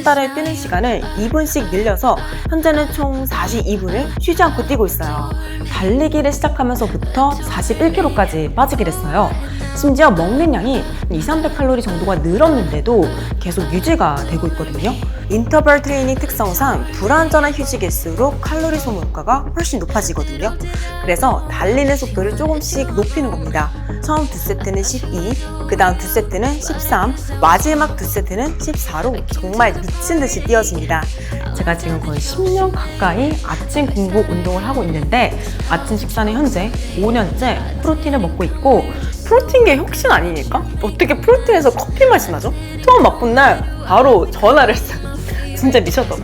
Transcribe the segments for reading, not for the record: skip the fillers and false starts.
달에 뛰는 시간을 2분씩 늘려서 현재는 총 42분을 쉬지 않고 뛰고 있어요. 달리기를 시작하면서부터 41kg까지 빠지게 됐어요. 심지어 먹는 양이 200~300칼로리 정도가 늘었는데도 계속 유지가 되고 있거든요. 인터벌 트레이닝 특성상 불완전한 휴식일수록 칼로리 소모 효과가 훨씬 높아지거든요. 그래서 달리는 속도를 조금씩 높이는 겁니다. 처음 2세트는 12, 그 다음 2세트는 13, 마지막 2세트는 14로 정말 미친 듯이 뛰어집니다. 제가 지금 거의 10년 가까이 아침 공복 운동을 하고 있는데 아침 식사는 현재 5년째 프로틴을 먹고 있고, 프로틴계 혁신 아니니까? 어떻게 프로틴에서 커피 맛이 나죠? 처음 맛본 날 바로 전화를 했어요. 진짜 미쳤더라.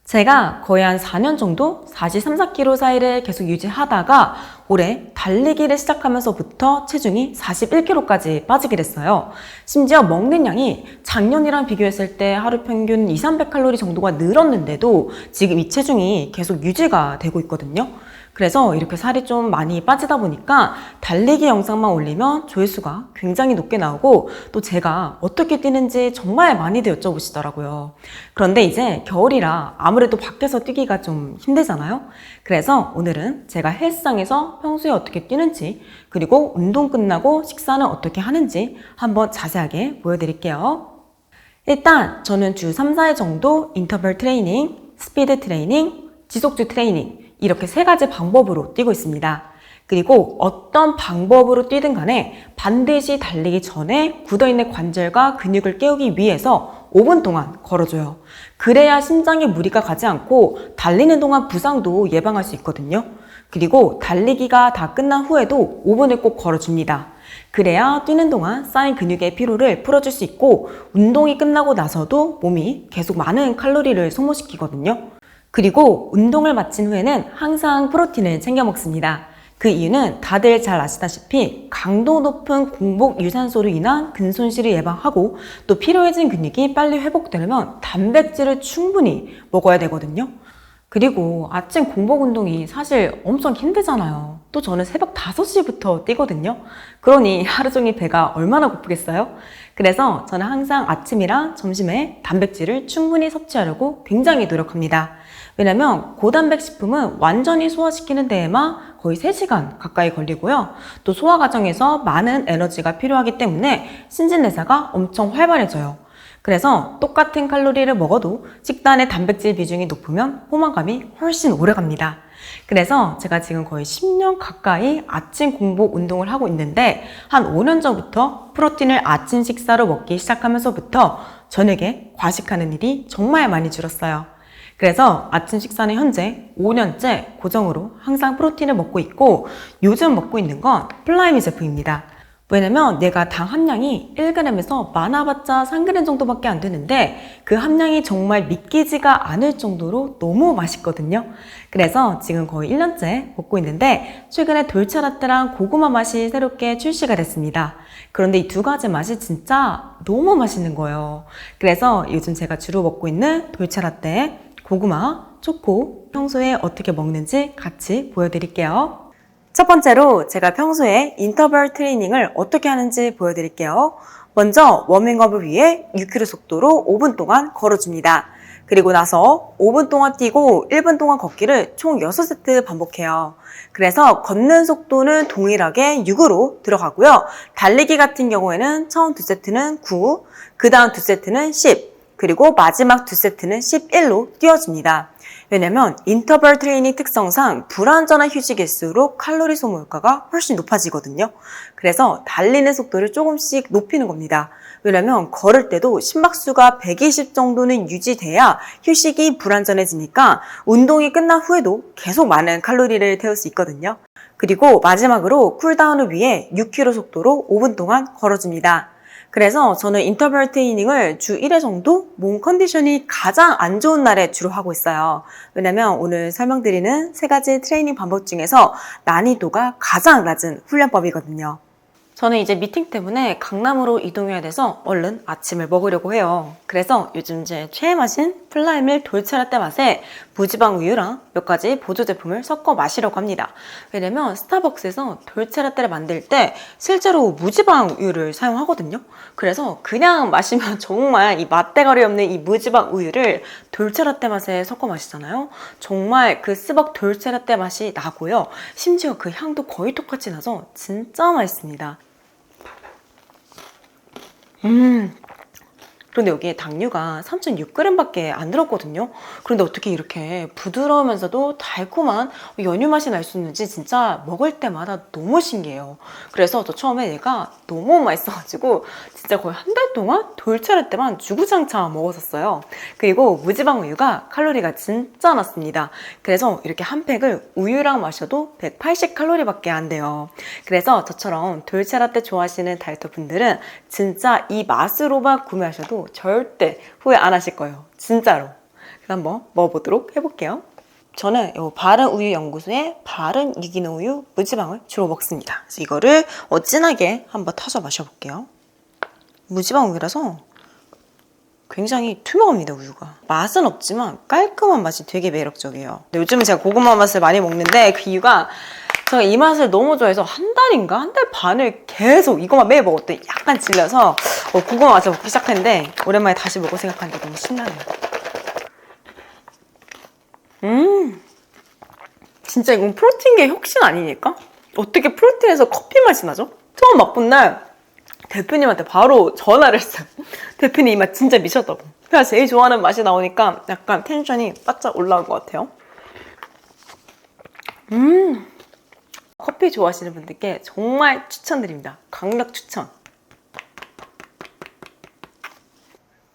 제가 거의 한 4년 정도 43~4kg 사이를 계속 유지하다가 올해 달리기를 시작하면서부터 체중이 41kg까지 빠지게 됐어요. 심지어 먹는 양이 작년이랑 비교했을 때 하루 평균 200~300칼로리 정도가 늘었는데도 지금 이 체중이 계속 유지가 되고 있거든요. 그래서 이렇게 살이 좀 많이 빠지다 보니까 달리기 영상만 올리면 조회수가 굉장히 높게 나오고, 또 제가 어떻게 뛰는지 정말 많이들 여쭤보시더라고요. 그런데 이제 겨울이라 아무래도 밖에서 뛰기가 좀 힘들잖아요. 그래서 오늘은 제가 헬스장에서 평소에 어떻게 뛰는지, 그리고 운동 끝나고 식사는 어떻게 하는지 한번 자세하게 보여드릴게요. 일단 저는 주 3~4회 정도 인터벌 트레이닝, 스피드 트레이닝, 지속주 트레이닝 이렇게 3가지 방법으로 뛰고 있습니다. 그리고 어떤 방법으로 뛰든 간에 반드시 달리기 전에 굳어있는 관절과 근육을 깨우기 위해서 5분 동안 걸어줘요. 그래야 심장에 무리가 가지 않고 달리는 동안 부상도 예방할 수 있거든요. 그리고 달리기가 다 끝난 후에도 5분을 꼭 걸어줍니다. 그래야 뛰는 동안 쌓인 근육의 피로를 풀어줄 수 있고, 운동이 끝나고 나서도 몸이 계속 많은 칼로리를 소모시키거든요. 그리고 운동을 마친 후에는 항상 프로틴을 챙겨 먹습니다. 그 이유는 다들 잘 아시다시피 강도 높은 공복 유산소로 인한 근손실을 예방하고, 또 피로해진 근육이 빨리 회복되려면 단백질을 충분히 먹어야 되거든요. 그리고 아침 공복 운동이 사실 엄청 힘들잖아요. 또 저는 새벽 5시부터 뛰거든요. 그러니 하루 종일 배가 얼마나 고프겠어요? 그래서 저는 항상 아침이랑 점심에 단백질을 충분히 섭취하려고 굉장히 노력합니다. 왜냐면 고단백 식품은 완전히 소화시키는 데에만 거의 3시간 가까이 걸리고요. 또 소화 과정에서 많은 에너지가 필요하기 때문에 신진대사가 엄청 활발해져요. 그래서 똑같은 칼로리를 먹어도 식단의 단백질 비중이 높으면 포만감이 훨씬 오래 갑니다. 그래서 제가 지금 거의 10년 가까이 아침 공복 운동을 하고 있는데, 한 5년 전부터 프로틴을 아침 식사로 먹기 시작하면서부터 저녁에 과식하는 일이 정말 많이 줄었어요. 그래서 아침 식사는 현재 5년째 고정으로 항상 프로틴을 먹고 있고, 요즘 먹고 있는 건 플라이미 제품입니다. 왜냐면 내가 당 함량이 1g에서 많아봤자 3g 정도밖에 안 되는데 그 함량이 정말 믿기지가 않을 정도로 너무 맛있거든요. 그래서 지금 거의 1년째 먹고 있는데, 최근에 돌체라떼랑 고구마 맛이 새롭게 출시가 됐습니다. 그런데 이 2가지 맛이 진짜 너무 맛있는 거예요. 그래서 요즘 제가 주로 먹고 있는 돌체라떼, 고구마, 초코, 평소에 어떻게 먹는지 같이 보여드릴게요. 첫 번째로 제가 평소에 인터벌 트레이닝을 어떻게 하는지 보여드릴게요. 먼저 워밍업을 위해 6km 속도로 5분 동안 걸어줍니다. 그리고 나서 5분 동안 뛰고 1분 동안 걷기를 총 6세트 반복해요. 그래서 걷는 속도는 동일하게 6으로 들어가고요. 달리기 같은 경우에는 처음 2세트는 9, 그 다음 2세트는 10, 그리고 마지막 2세트는 11로 뛰어줍니다. 왜냐면 인터벌 트레이닝 특성상 불완전한 휴식일수록 칼로리 소모 효과가 훨씬 높아지거든요. 그래서 달리는 속도를 조금씩 높이는 겁니다. 왜냐면 걸을 때도 심박수가 120 정도는 유지돼야 휴식이 불완전해지니까 운동이 끝난 후에도 계속 많은 칼로리를 태울 수 있거든요. 그리고 마지막으로 쿨다운을 위해 6km 속도로 5분 동안 걸어줍니다. 그래서 저는 인터벌 트레이닝을 주 1회 정도 몸 컨디션이 가장 안 좋은 날에 주로 하고 있어요. 왜냐면 오늘 설명드리는 3가지 트레이닝 방법 중에서 난이도가 가장 낮은 훈련법이거든요. 저는 이제 미팅 때문에 강남으로 이동해야 돼서 얼른 아침을 먹으려고 해요. 그래서 요즘 제 최애 맛인 플라이밀 돌체라떼 맛에 무지방 우유랑 몇 가지 보조 제품을 섞어 마시려고 합니다. 왜냐면 스타벅스에서 돌체라떼를 만들 때 실제로 무지방 우유를 사용하거든요. 그래서 그냥 마시면 정말 이 맛대가리 없는 이 무지방 우유를 돌체라떼 맛에 섞어 마시잖아요. 정말 그 스벅 돌체라떼 맛이 나고요. 심지어 그 향도 거의 똑같이 나서 진짜 맛있습니다. 그런데 여기에 당류가 3.6g밖에 안 들었거든요. 그런데 어떻게 이렇게 부드러우면서도 달콤한 연유 맛이 날 수 있는지 진짜 먹을 때마다 너무 신기해요. 그래서 저 처음에 얘가 너무 맛있어가지고 진짜 거의 한 달 동안 돌체라떼만 주구장창 먹었었어요. 그리고 무지방 우유가 칼로리가 진짜 낮습니다. 그래서 이렇게 한 팩을 우유랑 마셔도 180칼로리밖에 안 돼요. 그래서 저처럼 돌체라떼 좋아하시는 다이어터 분들은 진짜 이 맛으로만 구매하셔도 절대 후회 안 하실 거예요. 진짜로. 그럼 한번 먹어보도록 해볼게요. 저는 이 바른 우유 연구소의 바른 유기농 우유 무지방을 주로 먹습니다. 그래서 이거를 진하게 한번 타서 마셔볼게요. 무지방 우유라서 굉장히 투명합니다, 우유가. 맛은 없지만 깔끔한 맛이 되게 매력적이에요. 요즘은 제가 고구마 맛을 많이 먹는데 그 이유가 제가 이 맛을 너무 좋아해서 한 달 반을 계속 이거만 매일 먹었더니 약간 질려서 고구마 맛을 먹기 시작했는데 오랜만에 다시 먹고 생각하니까 너무 신나네요. 진짜 이건 프로틴계의 혁신 아니니까? 어떻게 프로틴에서 커피 맛이 나죠? 처음 맛본 날 대표님한테 바로 전화를 했어요. 대표님 이 맛 진짜 미쳤다고. 제가 제일 좋아하는 맛이 나오니까 약간 텐션이 바짝 올라온 것 같아요. 커피 좋아하시는 분들께 정말 추천드립니다. 강력 추천.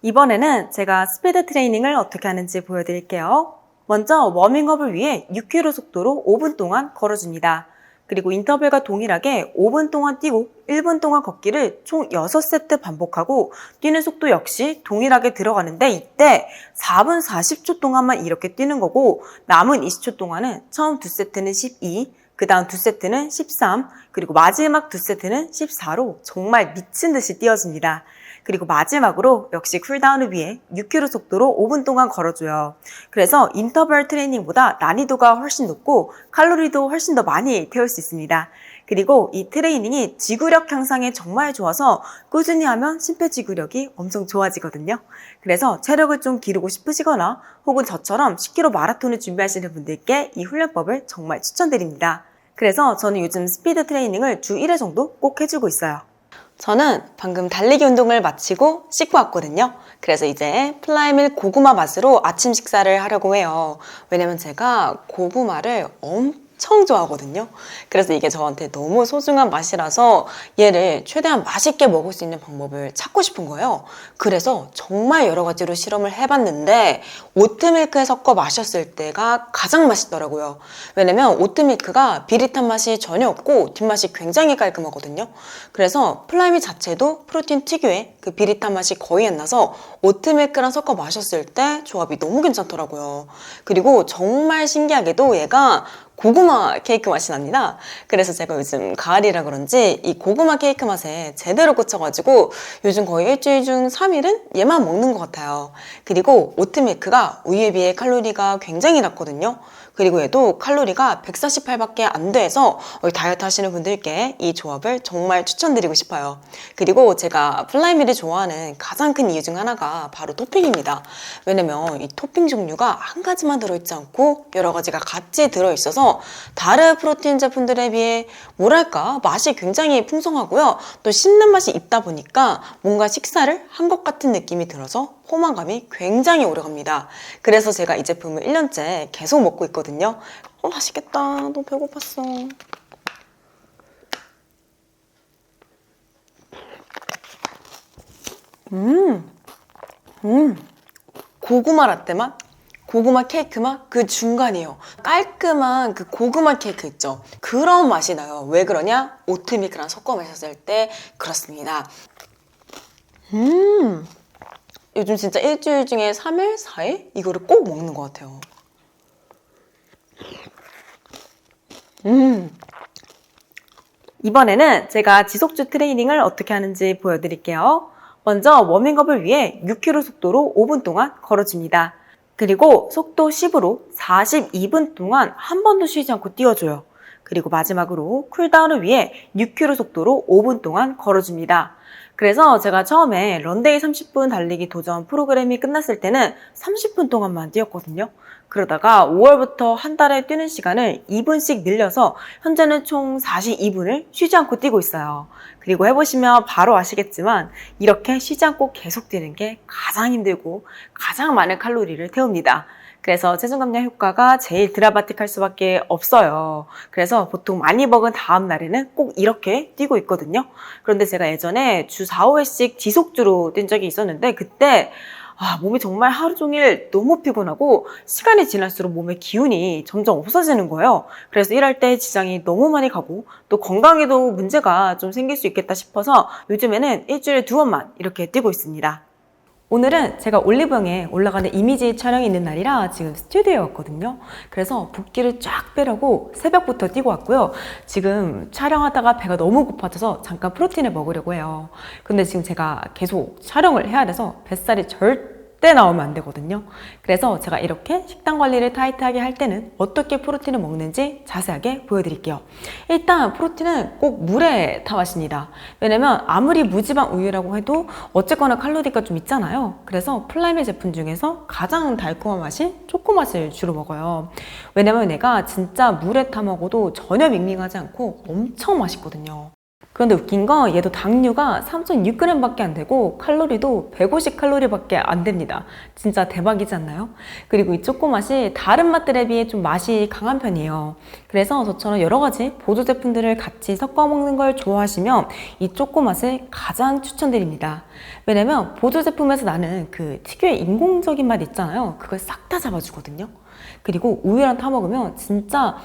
이번에는 제가 스피드 트레이닝을 어떻게 하는지 보여드릴게요. 먼저 워밍업을 위해 6km 속도로 5분 동안 걸어줍니다. 그리고 인터벌과 동일하게 5분 동안 뛰고 1분 동안 걷기를 총 6세트 반복하고 뛰는 속도 역시 동일하게 들어가는데 이때 4분 40초 동안만 이렇게 뛰는 거고 남은 20초 동안은 처음 2세트는 12, 그 다음 2세트는 13, 그리고 마지막 2세트는 14로 정말 미친 듯이 뛰어줍니다. 그리고 마지막으로 역시 쿨다운을 위해 6km 속도로 5분 동안 걸어줘요. 그래서 인터벌 트레이닝보다 난이도가 훨씬 높고 칼로리도 훨씬 더 많이 태울 수 있습니다. 그리고 이 트레이닝이 지구력 향상에 정말 좋아서 꾸준히 하면 심폐지구력이 엄청 좋아지거든요. 그래서 체력을 좀 기르고 싶으시거나 혹은 저처럼 10km 마라톤을 준비하시는 분들께 이 훈련법을 정말 추천드립니다. 그래서 저는 요즘 스피드 트레이닝을 주 1회 정도 꼭 해주고 있어요. 저는 방금 달리기 운동을 마치고 씻고 왔거든요. 그래서 이제 플라이밀 고구마 맛으로 아침 식사를 하려고 해요. 왜냐면 제가 고구마를 엄청 좋아하거든요. 그래서 이게 저한테 너무 소중한 맛이라서 얘를 최대한 맛있게 먹을 수 있는 방법을 찾고 싶은 거예요. 그래서 정말 여러 가지로 실험을 해봤는데 오트밀크에 섞어 마셨을 때가 가장 맛있더라고요. 왜냐면 오트밀크가 비릿한 맛이 전혀 없고 뒷맛이 굉장히 깔끔하거든요. 그래서 플라이밀 자체도 프로틴 특유의 그 비릿한 맛이 거의 안 나서 오트밀크랑 섞어 마셨을 때 조합이 너무 괜찮더라고요. 그리고 정말 신기하게도 얘가 고구마 케이크 맛이 납니다. 그래서 제가 요즘 가을이라 그런지 이 고구마 케이크 맛에 제대로 꽂혀가지고 요즘 거의 일주일 중 3일은 얘만 먹는 것 같아요. 그리고 오트밀크가 우유에 비해 칼로리가 굉장히 낮거든요. 그리고 얘도 칼로리가 148밖에 안 돼서 다이어트 하시는 분들께 이 조합을 정말 추천드리고 싶어요. 그리고 제가 플라이밀이 좋아하는 가장 큰 이유 중 하나가 바로 토핑입니다. 왜냐면 이 토핑 종류가 한 가지만 들어있지 않고 여러 가지가 같이 들어있어서 다른 프로틴 제품들에 비해 뭐랄까 맛이 굉장히 풍성하고요. 또 씹는 맛이 있다 보니까 뭔가 식사를 한 것 같은 느낌이 들어서 포만감이 굉장히 오래갑니다. 그래서 제가 이 제품을 1년째 계속 먹고 있거든요. 맛있겠다. 너무 배고팠어. 고구마 라떼 맛? 고구마 케이크 맛? 그 중간이에요. 깔끔한 그 고구마 케이크 있죠? 그런 맛이 나요. 왜 그러냐? 오트밀크랑 섞어 마셨을 때 그렇습니다. 요즘 진짜 일주일 중에 3일, 4일? 이거를 꼭 먹는 것 같아요. 이번에는 제가 지속주 트레이닝을 어떻게 하는지 보여드릴게요. 먼저 워밍업을 위해 6km 속도로 5분 동안 걸어줍니다. 그리고 속도 10으로 42분 동안 한 번도 쉬지 않고 뛰어줘요. 그리고 마지막으로 쿨다운을 위해 6km 속도로 5분 동안 걸어줍니다. 그래서 제가 처음에 런데이 30분 달리기 도전 프로그램이 끝났을 때는 30분 동안만 뛰었거든요. 그러다가 5월부터 한 달에 뛰는 시간을 2분씩 늘려서 현재는 총 42분을 쉬지 않고 뛰고 있어요. 그리고 해보시면 바로 아시겠지만 이렇게 쉬지 않고 계속 뛰는 게 가장 힘들고 가장 많은 칼로리를 태웁니다. 그래서 체중 감량 효과가 제일 드라마틱할 수밖에 없어요. 그래서 보통 많이 먹은 다음 날에는 꼭 이렇게 뛰고 있거든요. 그런데 제가 예전에 주 4, 5회씩 지속주로 뛴 적이 있었는데 그때 몸이 정말 하루 종일 너무 피곤하고 시간이 지날수록 몸의 기운이 점점 없어지는 거예요. 그래서 일할 때 지장이 너무 많이 가고 또 건강에도 문제가 좀 생길 수 있겠다 싶어서 요즘에는 일주일에 2번만 이렇게 뛰고 있습니다. 오늘은 제가 올리브영에 올라가는 이미지 촬영이 있는 날이라 지금 스튜디오에 왔거든요. 그래서 붓기를 쫙 빼려고 새벽부터 뛰고 왔고요. 지금 촬영하다가 배가 너무 고파져서 잠깐 프로틴을 먹으려고 해요. 근데 지금 제가 계속 촬영을 해야 돼서 뱃살이 절대 나오면 안 되거든요. 그래서 제가 이렇게 식단 관리를 타이트하게 할 때는 어떻게 프로틴을 먹는지 자세하게 보여드릴게요. 일단 프로틴은 꼭 물에 타 마십니다. 왜냐면 아무리 무지방 우유라고 해도 어쨌거나 칼로리가 좀 있잖아요. 그래서 플라이밀 제품 중에서 가장 달콤한 맛이 초코맛을 주로 먹어요. 왜냐면 얘가 진짜 물에 타 먹어도 전혀 밍밍하지 않고 엄청 맛있거든요. 그런데 웃긴 건 얘도 당류가 3.6g 밖에 안 되고 칼로리도 150칼로리 밖에 안 됩니다. 진짜 대박이지 않나요? 그리고 이 초코맛이 다른 맛들에 비해 좀 맛이 강한 편이에요. 그래서 저처럼 여러 가지 보조 제품들을 같이 섞어 먹는 걸 좋아하시면 이 초코맛을 가장 추천드립니다. 왜냐면 보조 제품에서 나는 그 특유의 인공적인 맛 있잖아요. 그걸 싹 다 잡아주거든요. 그리고 우유랑 타 먹으면 진짜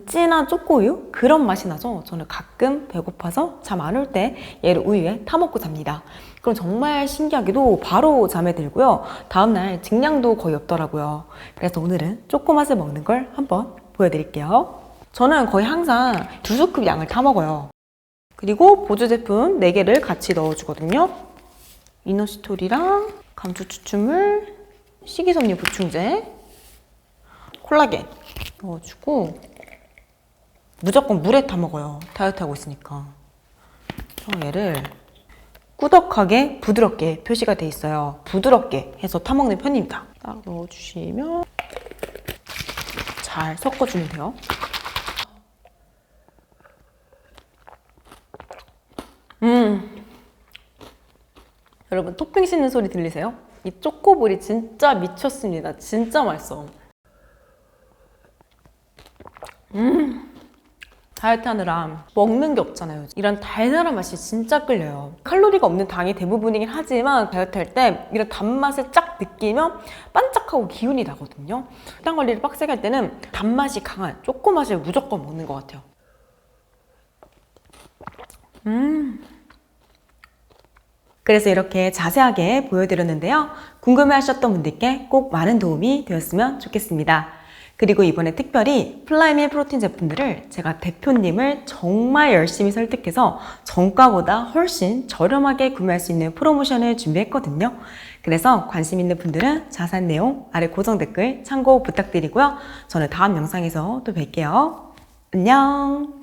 진한 초코우유? 그런 맛이 나죠. 저는 가끔 배고파서 잠 안 올 때 얘를 우유에 타 먹고 잡니다. 그럼 정말 신기하게도 바로 잠에 들고요. 다음날 증량도 거의 없더라고요. 그래서 오늘은 초코맛을 먹는 걸 한번 보여드릴게요. 저는 거의 항상 2스쿱 양을 타 먹어요. 그리고 보조 제품 4개를 같이 넣어주거든요. 이너시톨이랑 감초 추출물, 식이섬유 보충제, 콜라겐 넣어주고 무조건 물에 타 먹어요. 다이어트 하고 있으니까. 얘를 꾸덕하게 부드럽게 표시가 돼 있어요. 부드럽게 해서 타 먹는 편입니다. 딱 넣어주시면 잘 섞어주면 돼요. 여러분 토핑 씹는 소리 들리세요? 이 초코볼이 진짜 미쳤습니다. 진짜 맛있어. 다이어트 하느라 먹는 게 없잖아요. 이런 달달한 맛이 진짜 끌려요. 칼로리가 없는 당이 대부분이긴 하지만 다이어트 할 때 이런 단맛을 쫙 느끼면 반짝하고 기운이 나거든요. 식단 관리를 빡세게 할 때는 단맛이 강한 초코맛을 무조건 먹는 것 같아요. 그래서 이렇게 자세하게 보여드렸는데요. 궁금해하셨던 분들께 꼭 많은 도움이 되었으면 좋겠습니다. 그리고 이번에 특별히 플라이밀 프로틴 제품들을 제가 대표님을 정말 열심히 설득해서 정가보다 훨씬 저렴하게 구매할 수 있는 프로모션을 준비했거든요. 그래서 관심 있는 분들은 자세한 내용 아래 고정 댓글 참고 부탁드리고요. 저는 다음 영상에서 또 뵐게요. 안녕!